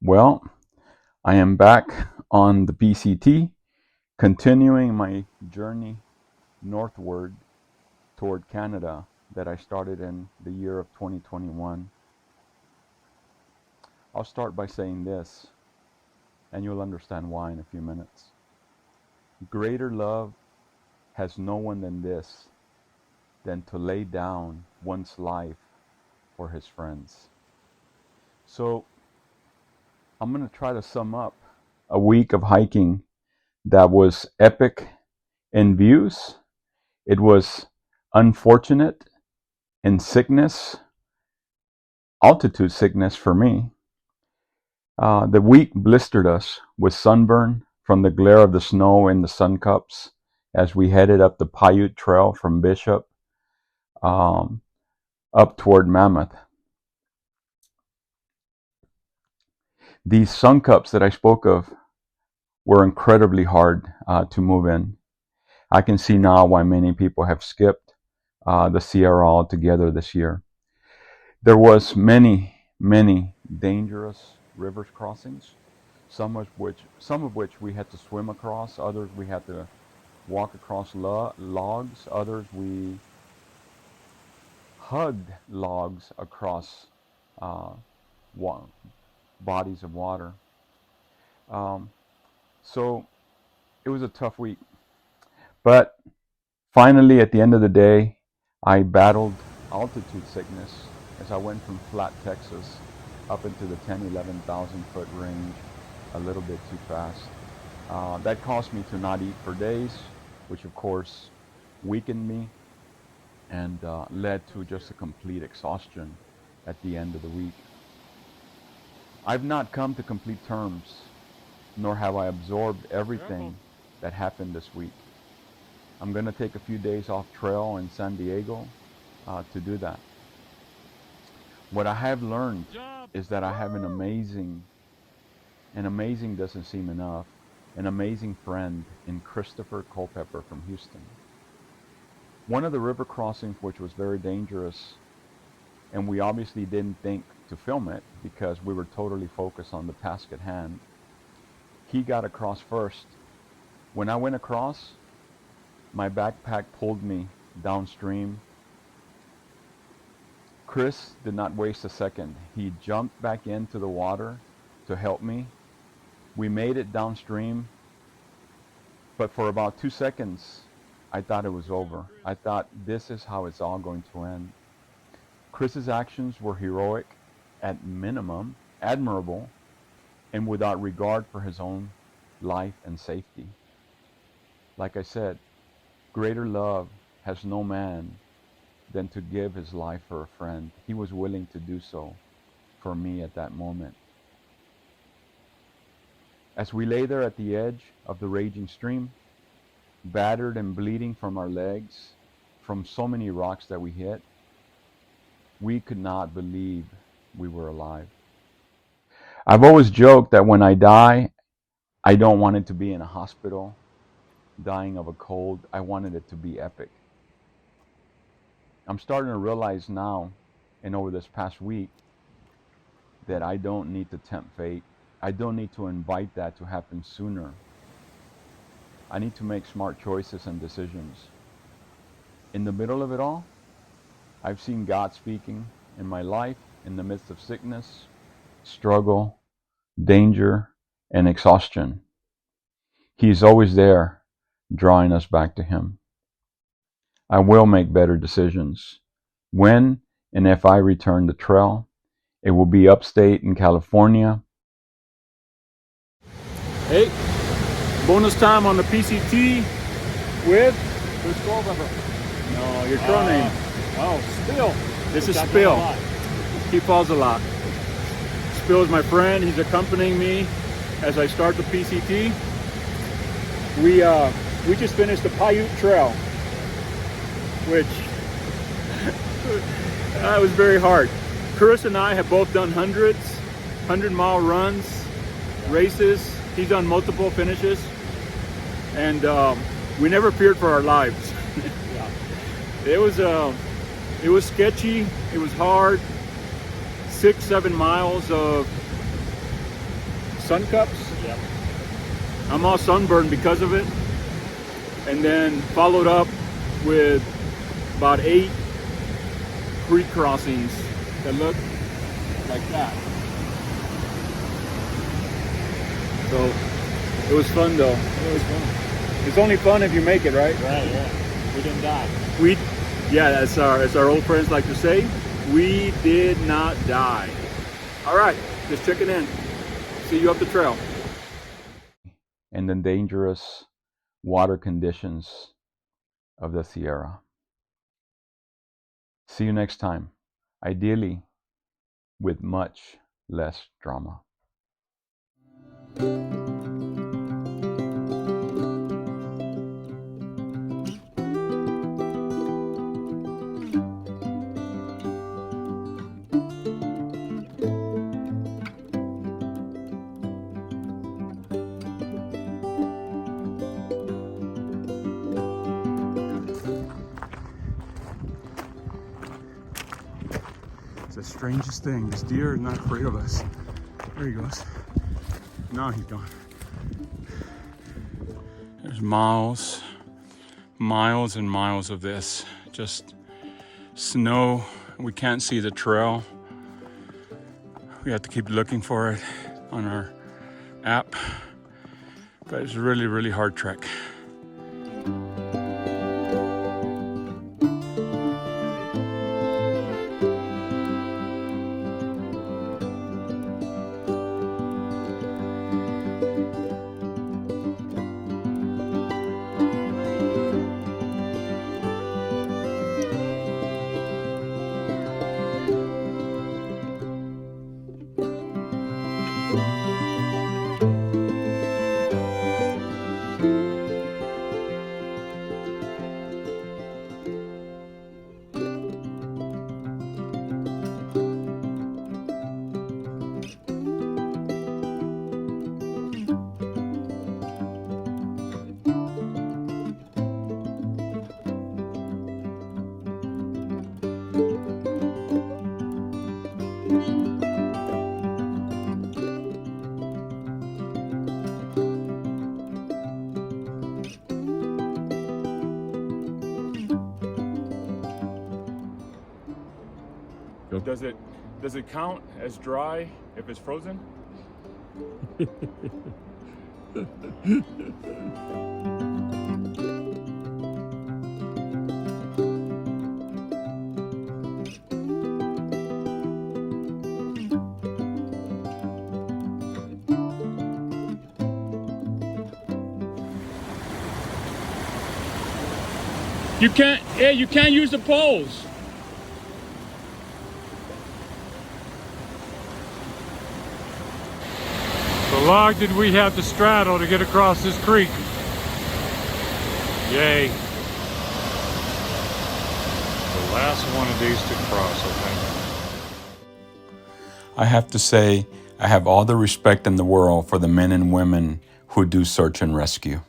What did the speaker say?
Well, I am back on the PCT, continuing my journey northward toward Canada that I started in the year of 2021. I'll start by saying this, and you'll understand why in a few minutes. Greater love has no one than to lay down one's life for his friends. So I'm going to try to sum up a week of hiking that was epic in views. It was unfortunate in sickness, altitude sickness for me. The week blistered us with sunburn from the glare of the snow in the sun cups as we headed up the Piute trail from Bishop up toward Mammoth. These sun cups that I spoke of were incredibly hard to move in. I can see now why many people have skipped the Sierra altogether this year. There was many dangerous river crossings, some of which we had to swim across, others we had to walk across logs, others we hugged logs across bodies of water. So it was a tough week. But finally, at the end of the day, I battled altitude sickness as I went from flat Texas up into the 11,000 foot range a little bit too fast. That caused me to not eat for days, which of course weakened me and led to just a complete exhaustion at the end of the week. I've not come to complete terms, nor have I absorbed everything that happened this week. I'm going to take a few days off trail in San Diego to do that. What I have learned is that I have an amazing doesn't seem enough, an amazing friend in Christopher Culpepper from Houston. One of the river crossings, which was very dangerous, and we obviously didn't think to film it because we were totally focused on the task at hand. He got across first. When I went across, my backpack pulled me downstream. Chris did not waste a second. He jumped back into the water to help me. We made it downstream, but for about 2 seconds, I thought it was over. I thought, this is how it's all going to end. Chris's actions were heroic, at minimum, admirable, and without regard for his own life and safety. Like I said, greater love has no man than to give his life for a friend. He was willing to do so for me at that moment. As we lay there at the edge of the raging stream, battered and bleeding from our legs, from so many rocks that we hit, we could not believe we were alive. I've always joked that when I die, I don't want it to be in a hospital, dying of a cold. I wanted it to be epic. I'm starting to realize now, and over this past week, that I don't need to tempt fate. I don't need to invite that to happen sooner. I need to make smart choices and decisions. In the middle of it all, I've seen God speaking in my life in the midst of sickness, struggle, danger, and exhaustion. He's always there, drawing us back to Him. I will make better decisions. When and if I return the trail, it will be upstate in California. Hey, bonus time on the PCT with Chris Culpepper. No, your trail name. Spill. This is Spill. He falls a lot. Spill is my friend. He's accompanying me as I start the PCT. We just finished the Piute Trail, which was very hard. Chris and I have both done 100-mile runs, races. He's done multiple finishes, and we never feared for our lives. It was sketchy. It was hard. 6-7 miles of sun cups. Yep. I'm all sunburned because of it. And then followed up with about 8 creek crossings that look like that. So it was fun though. It was fun. It's only fun if you make it, right? Right, yeah. We didn't die. Yeah, as our old friends like to say, we did not die. All right, just checking in. See you up the trail. And the dangerous water conditions of the Sierra. See you next time, ideally with much less drama. It's the strangest thing. This deer is not afraid of us. There he goes. Now he's gone. There's miles and miles of this. Just snow. We can't see the trail. We have to keep looking for it on our app. But it's a really, really hard trek. Does it count as dry if it's frozen? You can't use the poles. The log did we have to straddle to get across this creek. Yay. The last one of these to cross, I think. I have to say, I have all the respect in the world for the men and women who do search and rescue.